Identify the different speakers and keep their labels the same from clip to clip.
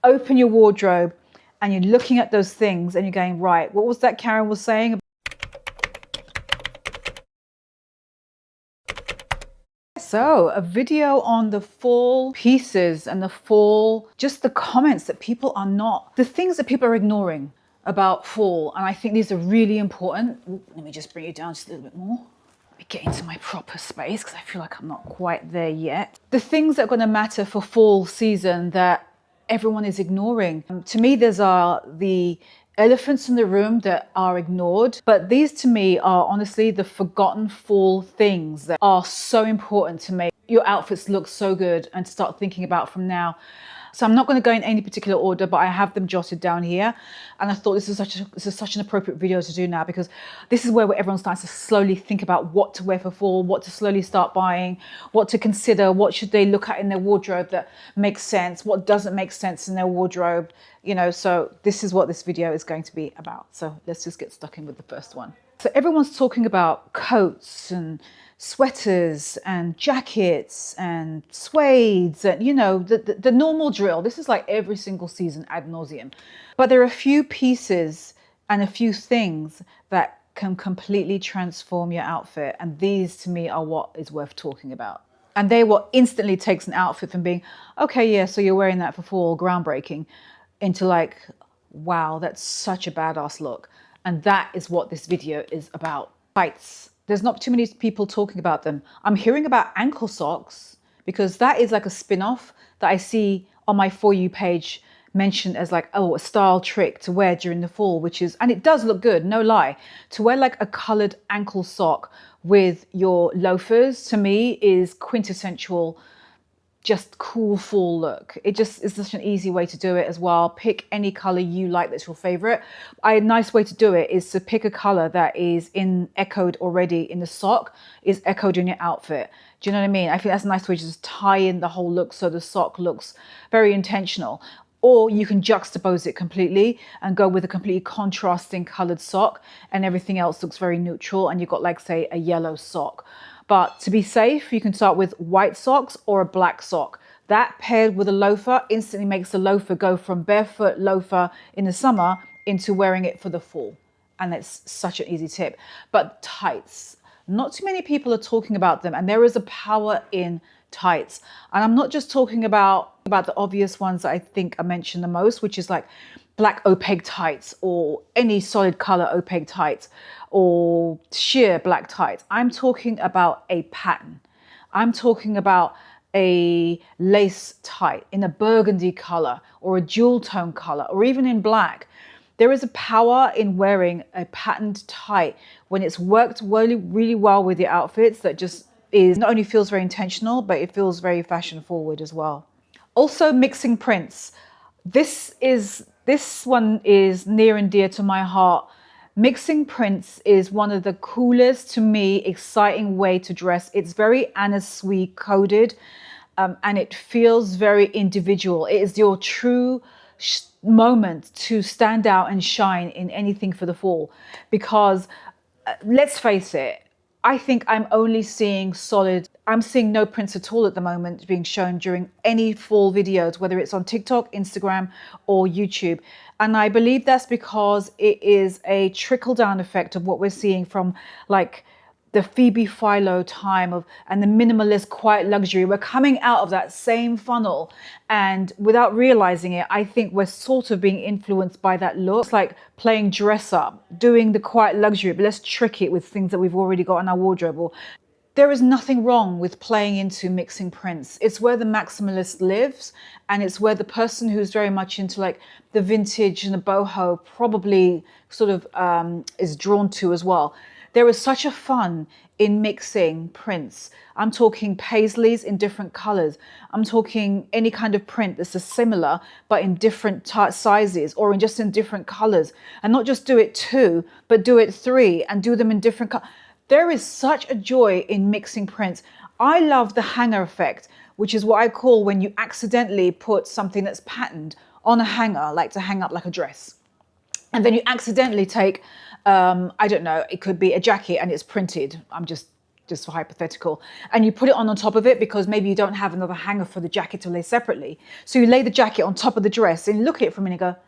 Speaker 1: open your wardrobe and you're looking at those things and you're going, right, what was that Karen was saying? So a video on the fall pieces and the fall, just the comments that people are not, the things that people are ignoring about fall. And I think these are really important. Ooh, let me just bring it down just a little bit more. Let me get into my proper space because I feel like I'm not quite there yet. The things that are going to matter for fall season that everyone is ignoring. To me, these are the elephants in the room that are ignored. But these to me are honestly the forgotten fall things that are so important to make your outfits look so good and to start thinking about from now. So I'm not going to go in any particular order, but I have them jotted down here. And I thought this is such an appropriate video to do now, because this is where everyone starts to slowly think about what to wear for fall, what to slowly start buying, what to consider, what should they look at in their wardrobe that makes sense, what doesn't make sense in their wardrobe, you know. So this is what this video is going to be about. So let's just get stuck in with the first one. So everyone's talking about coats and sweaters and jackets and suedes and, you know, the normal drill. This is like every single season ad nauseum. But there are a few pieces and a few things that can completely transform your outfit. And these to me are what is worth talking about. And they what instantly takes an outfit from being, okay, yeah, so you're wearing that for fall, groundbreaking, into like, wow, that's such a badass look. And that is what this video is about. Tights. There's not too many people talking about them. I'm hearing about ankle socks because that is like a spin-off that I see on my For You page mentioned as like, oh, a style trick to wear during the fall, which is, and it does look good, no lie. To wear like a colored ankle sock with your loafers, to me, is quintessential, just cool fall look. It just is such an easy way to do it as well. Pick any color you like that's your favorite. A nice way to do it is to pick a color that is echoed already in the sock, is echoed in your outfit. Do you know what I mean? I think that's a nice way to just tie in the whole look so the sock looks very intentional. Or you can juxtapose it completely and go with a completely contrasting colored sock and everything else looks very neutral and you've got like, say, a yellow sock. But to be safe, you can start with white socks or a black sock. That paired with a loafer instantly makes the loafer go from barefoot loafer in the summer into wearing it for the fall. And it's such an easy tip. But tights, not too many people are talking about them. And there is a power in tights. And I'm not just talking about the obvious ones that I think are mentioned the most, which is like black opaque tights or any solid color opaque tights or sheer black tights. I'm talking about a pattern. I'm talking about a lace tight in a burgundy color or a jewel tone color or even in black. There is a power in wearing a patterned tight when it's worked really, really well with your outfits that just is not only feels very intentional, but it feels very fashion forward as well. Also mixing prints. This one is near and dear to my heart. Mixing prints is one of the coolest, to me, exciting way to dress. It's very Anna Sui coded and it feels very individual. It is your true moment to stand out and shine in anything for the fall. Because let's face it, I think I'm only seeing I'm seeing no prints at all at the moment being shown during any fall videos, whether it's on TikTok, Instagram, or YouTube. And I believe that's because it is a trickle down effect of what we're seeing from like the Phoebe Philo time and the minimalist quiet luxury. We're coming out of that same funnel, and without realizing it, I think we're sort of being influenced by that look. It's like playing dress up, doing the quiet luxury, but let's trick it with things that we've already got in our wardrobe. Or there is nothing wrong with playing into mixing prints. It's where the maximalist lives, and it's where the person who's very much into like the vintage and the boho probably sort of is drawn to as well. There is such a fun in mixing prints. I'm talking paisleys in different colors. I'm talking any kind of print that's similar, but in different sizes or just in different colors. And not just do it 2, but do it 3 and do them in different colors. There is such a joy in mixing prints. I love the hanger effect, which is what I call when you accidentally put something that's patterned on a hanger, like to hang up like a dress. And then you accidentally take, I don't know, it could be a jacket and it's printed. I'm just just for hypothetical, and you put it on top of it because maybe you don't have another hanger for the jacket to lay separately. So you lay the jacket on top of the dress and you look at it for a minute and go,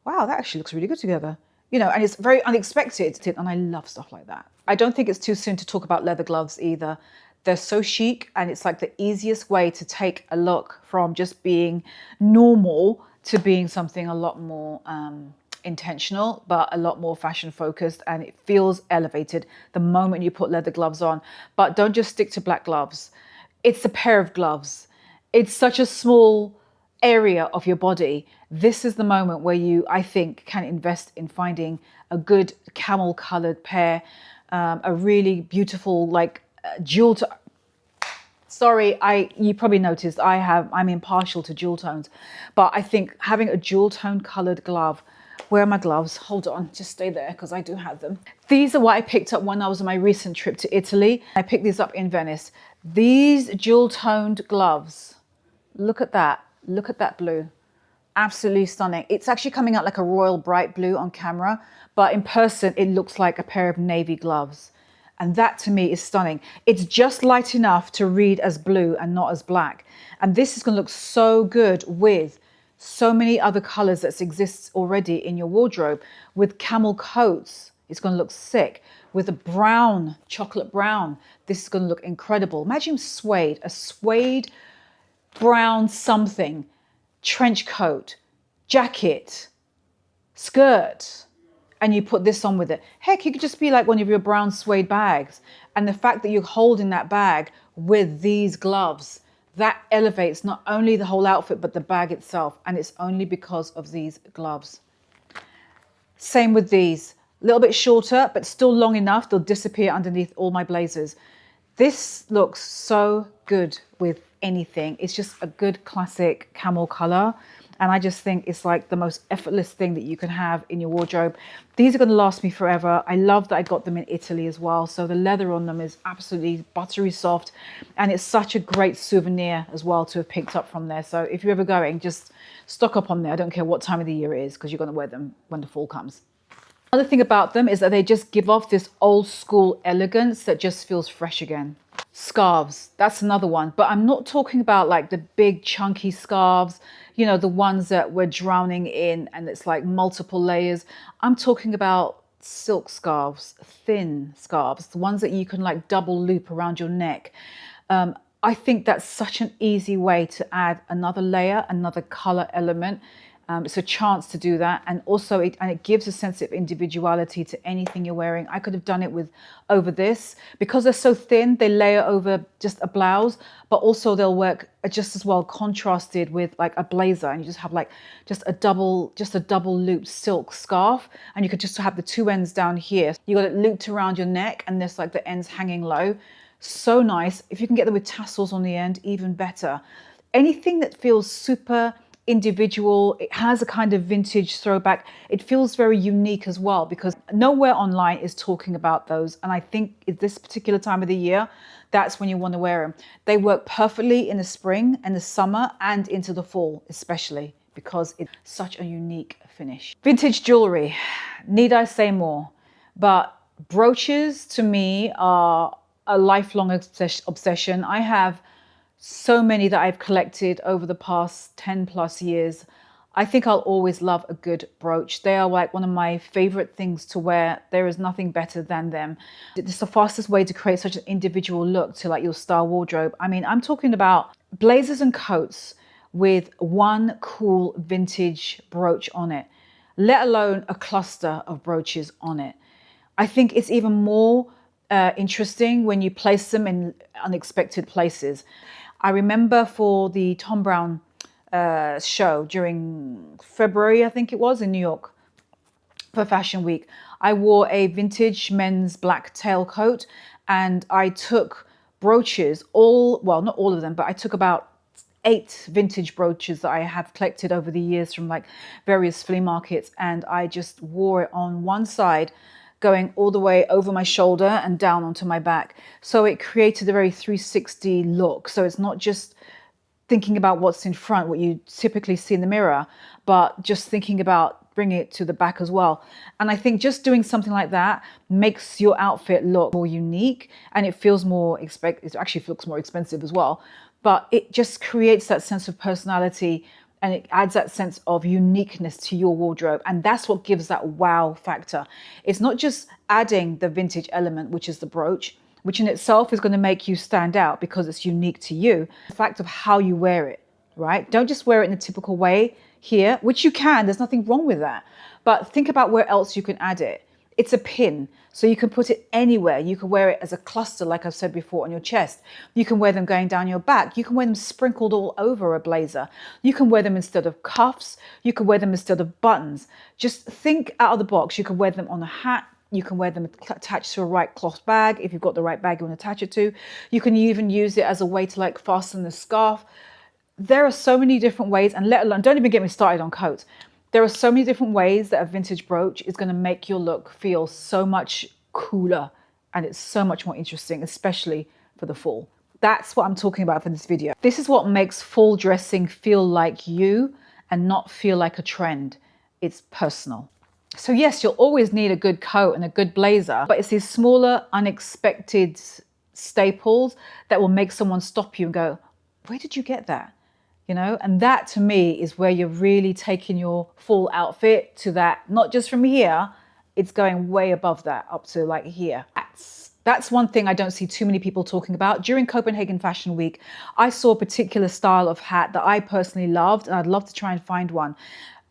Speaker 1: wow, that actually looks really good together. You know, and it's very unexpected. And I love stuff like that. I don't think it's too soon to talk about leather gloves either. They're so chic, and it's like the easiest way to take a look from just being normal to being something a lot more intentional, but a lot more fashion focused, and it feels elevated the moment you put leather gloves on. But don't just stick to black gloves. It's a pair of gloves. It's such a small area of your body. This is the moment where you, I think, can invest in finding a good camel colored pair, a really beautiful, like jewel. Sorry, you probably noticed I'm impartial to jewel tones, but I think having a jewel tone colored glove. Where are my gloves? Hold on, just stay there because I do have them. These are what I picked up when I was on my recent trip to Italy. I picked these up in Venice. These jewel toned gloves. Look at that. Look at that blue. Absolutely stunning. It's actually coming out like a royal bright blue on camera, but in person it looks like a pair of navy gloves. And that to me is stunning. It's just light enough to read as blue and not as black. And this is going to look so good with so many other colors that exists already in your wardrobe. With camel coats, it's going to look sick. With a brown, chocolate brown, this is going to look incredible. Imagine suede, a suede brown something, trench coat, jacket, skirt, and you put this on with it. Heck, you could just be like one of your brown suede bags. And the fact that you're holding that bag with these gloves, that elevates not only the whole outfit, but the bag itself. And it's only because of these gloves. Same with these. A little bit shorter, but still long enough. They'll disappear underneath all my blazers. This looks so good with anything. It's just a good classic camel color. And I just think it's like the most effortless thing that you can have in your wardrobe. These are going to last me forever. I love that I got them in Italy as well. So the leather on them is absolutely buttery soft. And it's such a great souvenir as well to have picked up from there. So if you're ever going, just stock up on there. I don't care what time of the year it is, because you're going to wear them when the fall comes. Another thing about them is that they just give off this old school elegance that just feels fresh again. Scarves, that's another one. But I'm not talking about like the big chunky scarves, you know, the ones that we're drowning in and it's like multiple layers. I'm talking about silk scarves, thin scarves, the ones that you can like double loop around your neck. I think that's such an easy way to add another layer, another color element. It's a chance to do that, and also it gives a sense of individuality to anything you're wearing. I could have done it with over this because they're so thin. They layer over just a blouse, but also they'll work just as well contrasted with like a blazer, and you just have like just a double loop silk scarf, and you could just have the two ends down here. You got it looped around your neck, and there's like the ends hanging low. So nice. If you can get them with tassels on the end, even better. Anything that feels super individual, it has a kind of vintage throwback. It feels very unique as well because nowhere online is talking about those. And I think at this particular time of the year, that's when you want to wear them. They work perfectly in the spring and the summer and into the fall, especially because it's such a unique finish. Vintage jewelry, need I say more? But brooches to me are a lifelong obsession. I have so many that I've collected over the past 10 plus years. I think I'll always love a good brooch. They are like one of my favorite things to wear. There is nothing better than them. It's the fastest way to create such an individual look to like your style wardrobe. I mean, I'm talking about blazers and coats with one cool vintage brooch on it, let alone a cluster of brooches on it. I think it's even more interesting when you place them in unexpected places. I remember for the Tom Brown show during February, I think it was, in New York for Fashion Week, I wore a vintage men's black tailcoat and I took brooches, well, not all of them, but I took about 8 vintage brooches that I have collected over the years from like various flea markets, and I just wore it on one side going all the way over my shoulder and down onto my back. So it created a very 360 look. So it's not just thinking about what's in front, what you typically see in the mirror, but just thinking about bringing it to the back as well. And I think just doing something like that makes your outfit look more unique, and it feels more it actually feels more expensive as well, but it just creates that sense of personality, and it adds that sense of uniqueness to your wardrobe. And that's what gives that wow factor. It's not just adding the vintage element, which is the brooch, which in itself is going to make you stand out because it's unique to you. The fact of how you wear it, right? Don't just wear it in a typical way here, which you can, there's nothing wrong with that. But think about where else you can add it. It's a pin, so you can put it anywhere. You can wear it as a cluster, like I've said before, on your chest. You can wear them going down your back. You can wear them sprinkled all over a blazer. You can wear them instead of cuffs. You can wear them instead of buttons. Just think out of the box. You can wear them on a hat. You can wear them attached to a right cloth bag if you've got the right bag you want to attach it to. You can even use it as a way to like fasten the scarf. There are so many different ways, and let alone, don't even get me started on coats. There are so many different ways that a vintage brooch is going to make your look feel so much cooler, and it's so much more interesting, especially for the fall. That's what I'm talking about for this video. This is what makes fall dressing feel like you and not feel like a trend. It's personal. So yes, you'll always need a good coat and a good blazer, but it's these smaller, unexpected staples that will make someone stop you and go, where did you get that? You know, and that to me is where you're really taking your fall outfit to that, not just from here, it's going way above that, up to like here. That's one thing I don't see too many people talking about. During Copenhagen Fashion Week, I saw a particular style of hat that I personally loved, and I'd love to try and find one.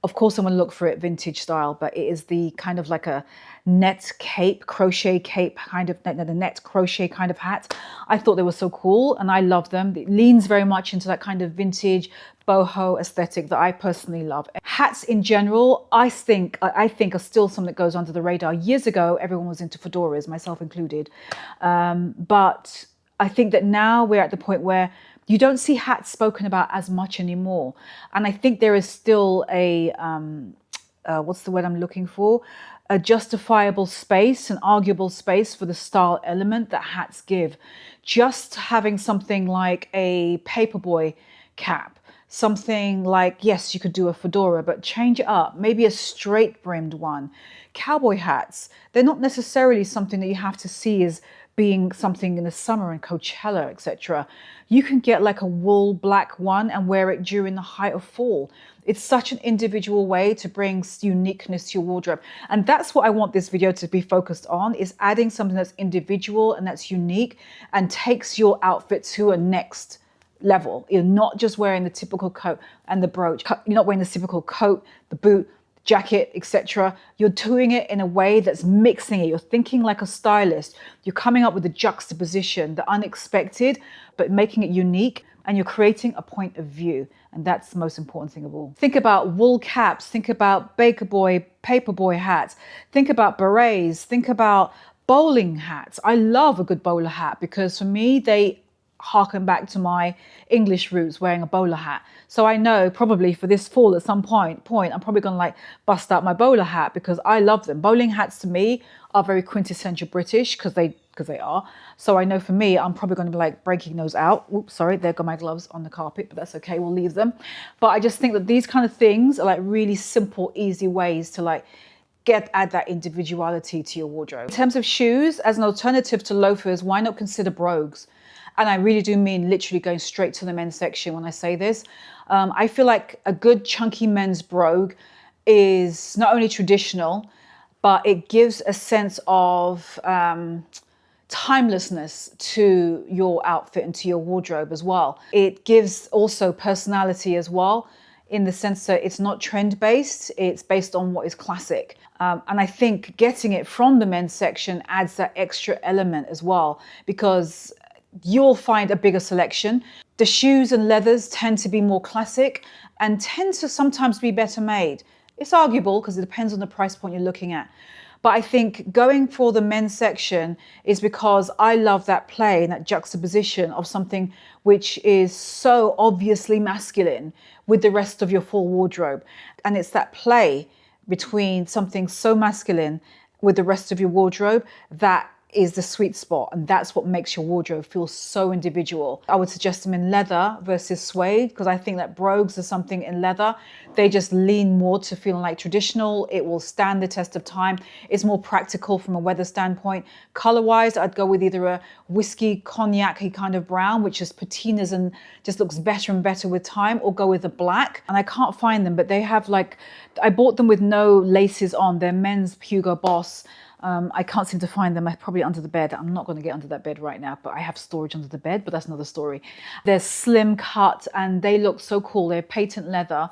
Speaker 1: Of course, I'm going to look for it vintage style, but it is the kind of like a net cape, crochet cape kind of, the net crochet kind of hat. I thought they were so cool and I love them. It leans very much into that kind of vintage boho aesthetic that I personally love. Hats in general, I think are still something that goes under the radar. Years ago, everyone was into fedoras, myself included. But I think that now we're at the point where you don't see hats spoken about as much anymore. And I think there is still a, what's the word I'm looking for? A justifiable space, an arguable space for the style element that hats give. Just having something like a paperboy cap, something like, yes, you could do a fedora, but change it up, maybe a straight brimmed one. Cowboy hats, they're not necessarily something that you have to see as being something in the summer and Coachella, etc. You can get like a wool black one and wear it during the height of fall. It's such an individual way to bring uniqueness to your wardrobe. And that's what I want this video to be focused on, is adding something that's individual and that's unique and takes your outfit to a next level. You're not just wearing the typical coat and the brooch. You're not wearing the typical coat, the boot, jacket, etc. You're doing it in a way that's mixing it. You're thinking like a stylist. You're coming up with the juxtaposition, the unexpected, but making it unique, and you're creating a point of view. And that's the most important thing of all. Think about wool caps, think about baker boy, paperboy hats, think about berets, think about bowling hats. I love a good bowler hat because for me, they harken back to my English roots, wearing a bowler hat. So I know probably for this fall at some point I'm probably gonna like bust out my bowler hat because I love them. Bowling hats to me are very quintessential British because they are. So I know for me, I'm probably gonna be like breaking those out. Oops, sorry, there go my gloves on the carpet, but that's okay, we'll leave them. But I just think that these kind of things are like really simple, easy ways to like add that individuality to your wardrobe. In terms of shoes, as an alternative to loafers, why not consider brogues? And I really do mean literally going straight to the men's section when I say this. I feel like a good chunky men's brogue is not only traditional, but it gives a sense of timelessness to your outfit and to your wardrobe as well. It gives also personality as well, in the sense that it's not trend-based, it's based on what is classic. And I think getting it from the men's section adds that extra element as well, because you'll find a bigger selection. The shoes and leathers tend to be more classic and tend to sometimes be better made. It's arguable because it depends on the price point you're looking at. But I think going for the men's section is because I love that play and that juxtaposition of something which is so obviously masculine with the rest of your full wardrobe. And it's that play between something so masculine with the rest of your wardrobe that is the sweet spot, and that's what makes your wardrobe feel so individual. I would suggest them in leather versus suede, because I think that Brogues or something in leather, they just lean more to feeling like traditional. It will stand the test of time. It's more practical from a weather standpoint. Color wise, I'd go with either a whiskey cognac-y kind of brown, which just patinas and just looks better and better with time, or go with a black. And I can't find them, but they have like, I bought them with no laces on. They're men's Hugo Boss. I can't seem to find them. I'm probably under the bed. I'm not going to get under that bed right now, but I have storage under the bed, but that's another story. They're slim cut and they look so cool. They're patent leather.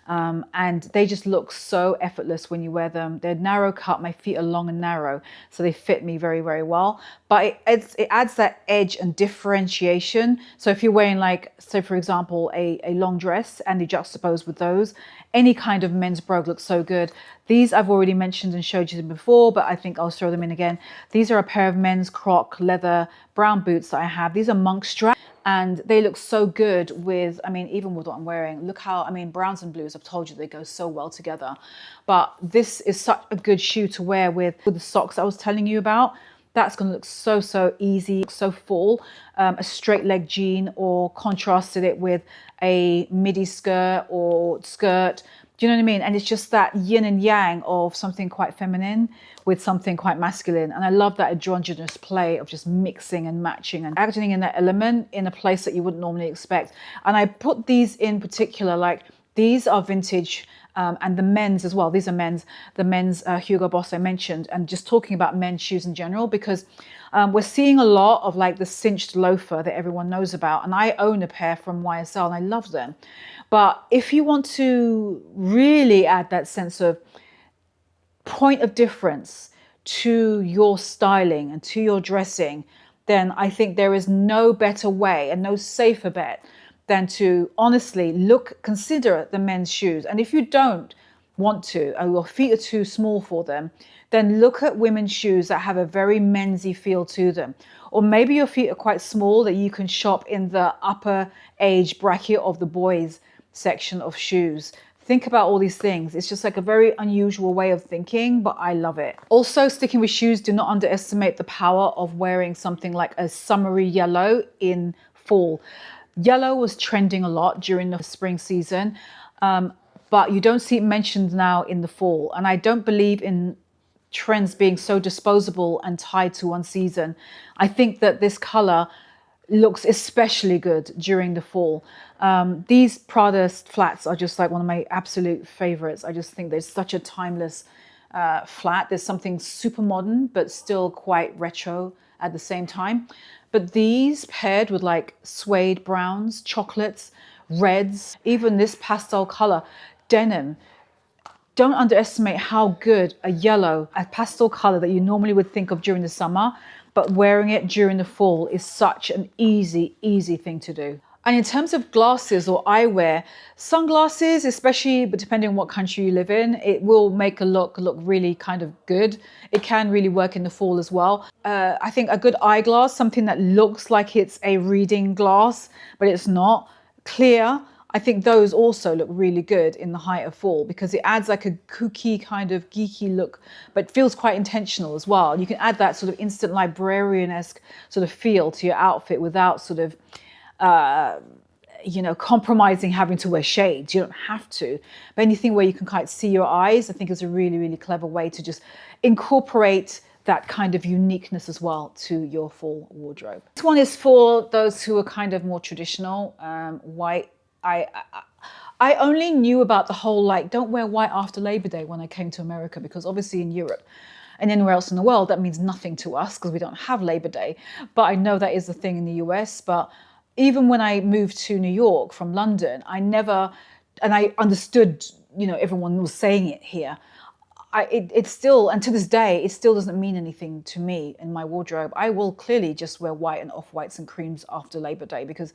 Speaker 1: And they just look so effortless when you wear them. They're narrow cut. My feet are long and narrow, so they fit me very, very well. But it adds that edge and differentiation. So if you're wearing, like, so for example, a long dress and you juxtapose with those, any kind of men's brogue looks so good. These I've already mentioned and showed you before, but I think I'll throw them in again. These are a pair of men's croc leather brown boots that I have. These are monk strap. And they look so good with, I mean, even with what I'm wearing. Look how, I mean, browns and blues, I've told you, they go so well together. But this is such a good shoe to wear with the socks I was telling you about. That's going to look so, so easy, so full. A straight leg jean, or contrasted it with a midi skirt or skirt. Do you know what I mean? And it's just that yin and yang of something quite feminine with something quite masculine. And I love that androgynous play of just mixing and matching and acting in that element in a place that you wouldn't normally expect. And I put these in particular, like these are vintage, and the men's as well. These are men's, the men's Hugo Boss I mentioned, and just talking about men's shoes in general, because we're seeing a lot of like the cinched loafer that everyone knows about. And I own a pair from YSL and I love them. But if you want to really add that sense of point of difference to your styling and to your dressing, then I think there is no better way and no safer bet than to honestly consider the men's shoes. And if you don't want to, or your feet are too small for them, then look at women's shoes that have a very mensy feel to them. Or maybe your feet are quite small, that you can shop in the upper age bracket of the boys section of shoes. Think about all these things. It's just like a very unusual way of thinking, but I love it. Also, sticking with shoes, do not underestimate the power of wearing something like a summery yellow in fall. Yellow was trending a lot during the spring season, but you don't see it mentioned now in the fall. And I don't believe in trends being so disposable and tied to one season. I think that this color looks especially good during the fall. These Prada flats are just like one of my absolute favorites. I just think there's such a timeless flat. There's something super modern, but still quite retro at the same time. But these paired with like suede browns, chocolates, reds, even this pastel color, denim. Don't underestimate how good a pastel color that you normally would think of during the summer, but wearing it during the fall is such an easy, easy thing to do. And in terms of glasses or eyewear, sunglasses, especially, but depending on what country you live in, it will make a look really kind of good. It can really work in the fall as well. I think a good eyeglass, something that looks like it's a reading glass, but it's not, clear. I think those also look really good in the height of fall, because it adds like a kooky kind of geeky look, but feels quite intentional as well. You can add that sort of instant librarian-esque sort of feel to your outfit without sort of, you know, compromising having to wear shades. You don't have to. But anything where you can kind of see your eyes, I think is a really, really clever way to just incorporate that kind of uniqueness as well to your fall wardrobe. This one is for those who are kind of more traditional, white. I only knew about the whole like don't wear white after Labor Day when I came to America, because obviously in Europe and anywhere else in the world that means nothing to us because we don't have Labor Day. But I know that is the thing in the US. But even when I moved to New York from London, I understood, you know, everyone was saying it here. It's still, and to this day, it still doesn't mean anything to me in my wardrobe. I will clearly just wear white and off-whites and creams after Labor Day, because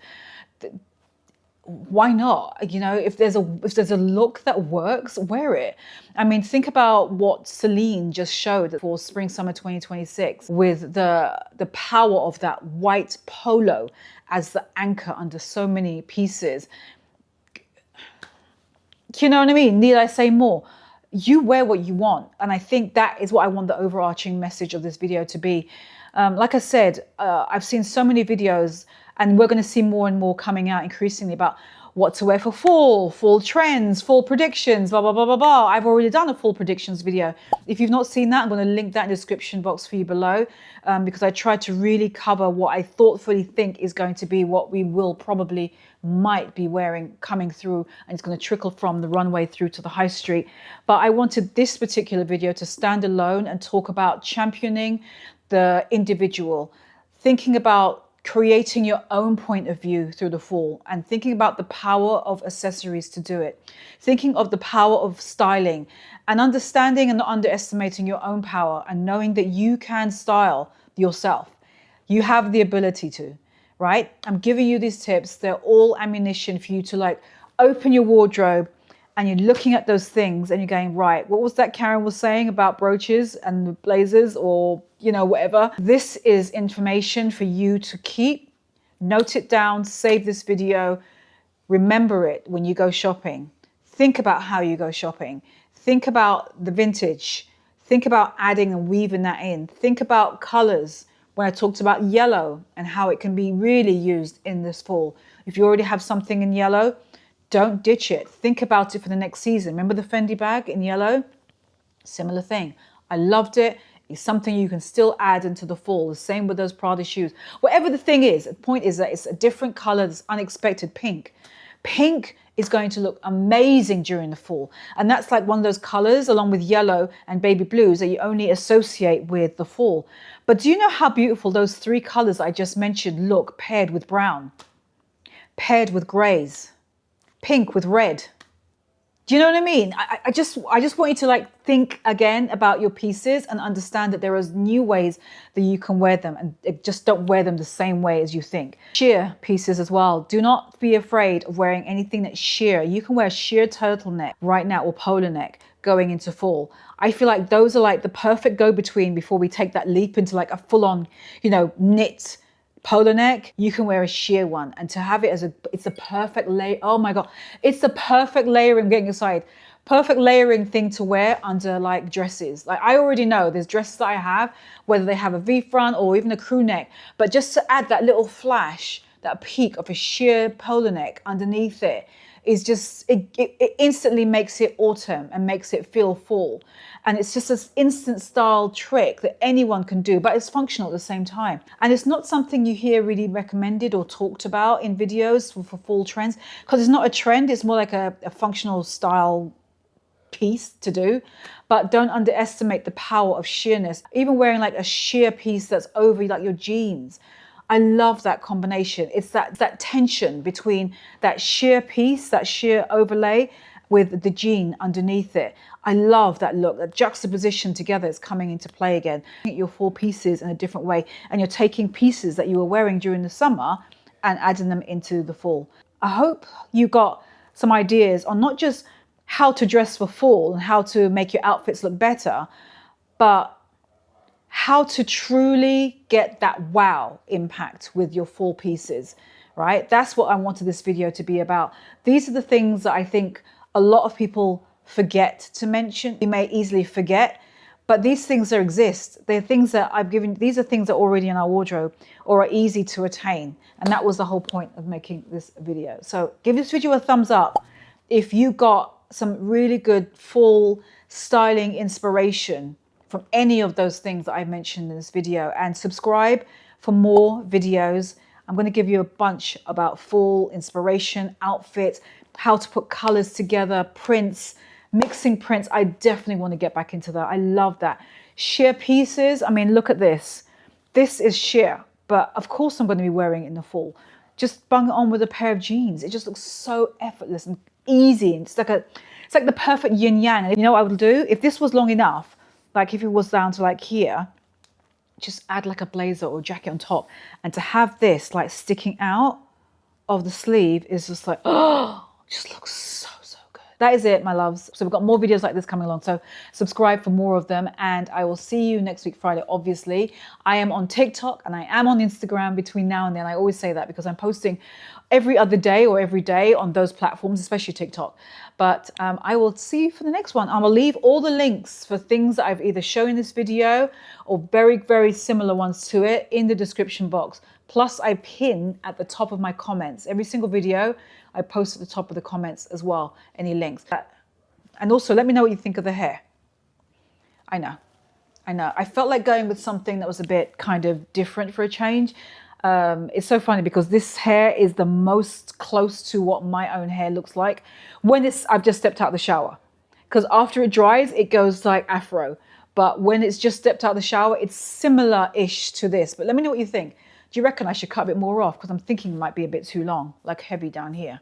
Speaker 1: why not? You know, if there's a look that works, wear it. I mean, think about what Celine just showed for spring summer 2026 with the power of that white polo as the anchor under so many pieces. You know what I mean? Need I say more? You wear what you want. And I think that is what I want the overarching message of this video to be. Like I said, I've seen so many videos, and we're going to see more and more coming out increasingly about what to wear for fall trends, fall predictions, blah, blah, blah, blah, blah. I've already done a fall predictions video. If you've not seen that, I'm going to link that in the description box for you below, because I tried to really cover what I thoughtfully think is going to be what we will probably might be wearing coming through, and it's going to trickle from the runway through to the high street. But I wanted this particular video to stand alone and talk about championing the individual, thinking about creating your own point of view through the fall, and thinking about the power of accessories to do it, thinking of the power of styling, and understanding and not underestimating your own power, and knowing that you can style yourself. You have the ability to, right? I'm giving you these tips. They're all ammunition for you to like open your wardrobe, and you're looking at those things and you're going, right, what was that Karen was saying about brooches and blazers, or, you know, whatever. This is information for you to keep, note it down, save this video, remember it when you go shopping. Think about how you go shopping. Think about the vintage. Think about adding and weaving that in. Think about colors. When I talked about yellow and how it can be really used in this fall. If you already have something in yellow, don't ditch it. Think about it for the next season. Remember the Fendi bag in yellow? Similar thing. I loved it. It's something you can still add into the fall. The same with those Prada shoes. Whatever the thing is, the point is that it's a different color, this unexpected pink. Pink is going to look amazing during the fall. And that's like one of those colors along with yellow and baby blues that you only associate with the fall. But do you know how beautiful those three colors I just mentioned look paired with brown, paired with grays, pink with red? Do you know what I mean? I just want you to like think again about your pieces and understand that there are new ways that you can wear them, and just don't wear them the same way as you think. Sheer pieces as well. Do not be afraid of wearing anything that's sheer. You can wear a sheer turtleneck right now, or polo neck going into fall. I feel like those are like the perfect go-between before we take that leap into like a full-on, you know, knit polo neck. You can wear a sheer one, and to have it as it's a perfect layer. Oh my God, it's the perfect layering, getting aside, perfect layering thing to wear under like dresses. Like I already know there's dresses that I have, whether they have a V front or even a crew neck, but just to add that little flash, that peak of a sheer polo neck underneath it is just, it instantly makes it autumn and makes it feel fall. And it's just this instant style trick that anyone can do, but it's functional at the same time. And it's not something you hear really recommended or talked about in videos for fall trends, because it's not a trend. It's more like a functional style piece to do. But don't underestimate the power of sheerness. Even wearing like a sheer piece that's over like your jeans. I love that combination. It's that tension between that sheer piece, that sheer overlay with the jean underneath it. I love that look. That juxtaposition together is coming into play again. Your fall pieces in a different way, and you're taking pieces that you were wearing during the summer and adding them into the fall. I hope you got some ideas on not just how to dress for fall and how to make your outfits look better, but how to truly get that wow impact with your fall pieces, right? That's what I wanted this video to be about. These are the things that I think a lot of people forget to mention. You may easily forget, but these things exist. They're things that I've given, these are things that are already in our wardrobe or are easy to attain. And that was the whole point of making this video. So give this video a thumbs up if you got some really good fall styling inspiration from any of those things that I mentioned in this video, and subscribe for more videos. I'm going to give you a bunch about fall inspiration, outfits, how to put colors together, prints, mixing prints. I definitely want to get back into that. I love that. Sheer pieces. I mean, look at this. This is sheer, but of course I'm going to be wearing it in the fall. Just bung it on with a pair of jeans. It just looks so effortless and easy. And it's like the perfect yin yang. And you know what I would do? If this was long enough, like if it was down to like here, just add like a blazer or jacket on top. And to have this like sticking out of the sleeve is just like, oh, just looks so, so good. that is it, my loves. So we've got more videos like this coming along. So subscribe for more of them. And I will see you next week, Friday, obviously. I am on TikTok and I am on Instagram between now and then. I always say that because I'm posting every other day or every day on those platforms, especially TikTok. But I will see you for the next one. I will leave all the links for things that I've either shown in this video or very, very similar ones to it in the description box. Plus I pin at the top of my comments. Every single video I post at the top of the comments as well, any links. And also let me know what you think of the hair. I know. I felt like going with something that was a bit kind of different for a change. It's so funny because this hair is the most close to what my own hair looks like when I've just stepped out of the shower. Because after it dries, it goes like afro. But when it's just stepped out of the shower, it's similar-ish to this. But let me know what you think. Do you reckon I should cut a bit more off? Because I'm thinking it might be a bit too long, like heavy down here.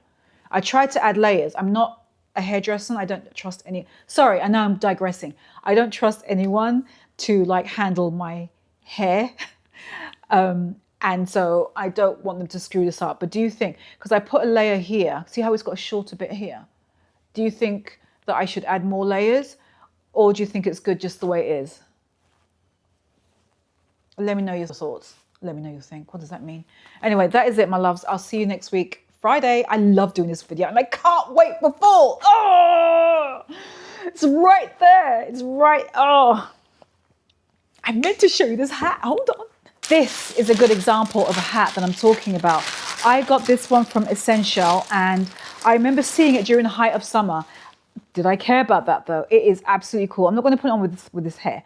Speaker 1: I tried to add layers. I'm not a hairdresser. I don't trust any. Sorry, I know I'm digressing. I don't trust anyone to like handle my hair. And so I don't want them to screw this up. But do you think, because I put a layer here, see how it's got a shorter bit here? Do you think that I should add more layers? Or do you think it's good just the way it is? Let me know your thoughts. Let me know your think. What does that mean? Anyway, that is it, my loves. I'll see you next week, Friday. I love doing this video and I can't wait for fall. Oh, it's right there. It's right. Oh, I meant to show you this hat. Hold on. This is a good example of a hat that I'm talking about. I got this one from Essential and I remember seeing it during the height of summer. Did I care about that though? It is absolutely cool. I'm not going to put it on with this hair,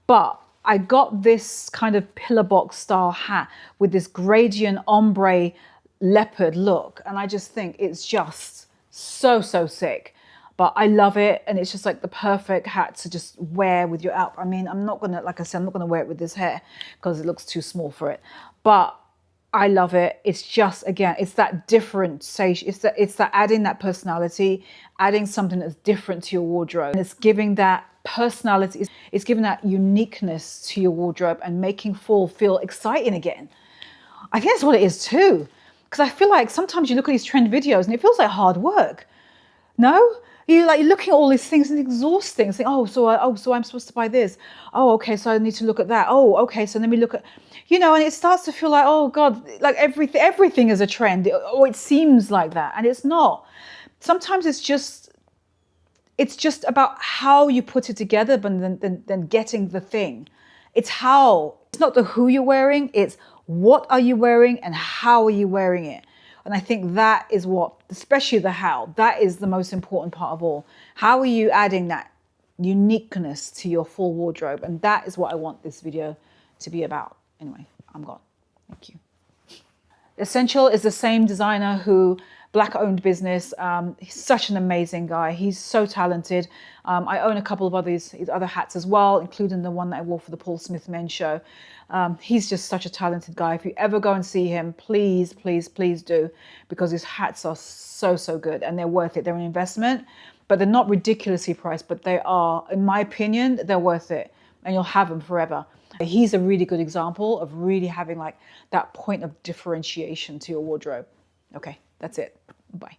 Speaker 1: but I got this kind of pillar box style hat with this gradient ombre leopard look. And I just think it's just so sick. But I love it. And it's just like the perfect hat to just wear with your outfit. I mean, I'm not going to, like I said, I'm not going to wear it with this hair because it looks too small for it. But I love it. It's just, again, it's that different, it's that adding that personality, adding something that's different to your wardrobe. And it's giving that personality, it's giving that uniqueness to your wardrobe and making fall feel exciting again. I think that's what it is too. Because I feel like sometimes you look at these trend videos and it feels like hard work. No? You're looking at all these things and it's exhausting. Think, so I'm supposed to buy this. Oh, okay, so I need to look at that. Oh, okay, so let me look at, and it starts to feel like, oh God, like everything is a trend. Or it seems like that, and it's not. Sometimes it's just about how you put it together, but then getting the thing. It's how. It's not the who you're wearing. It's what are you wearing and how are you wearing it. And I think that is what, especially the how, that is the most important part of all. How are you adding that uniqueness to your full wardrobe? And that is what I want this video to be about. Anyway, I'm gone. Thank you. Essential is the same designer who, Black-owned business. He's such an amazing guy. He's so talented. I own a couple of his other hats as well, including the one that I wore for the Paul Smith Men's show. He's just such a talented guy. If you ever go and see him, please, please, please do, because his hats are so good and they're worth it. They're an investment, but they're not ridiculously priced, but they are, in my opinion, they're worth it, and you'll have them forever. He's a really good example of really having like that point of differentiation to your wardrobe. Okay, that's it. Bye.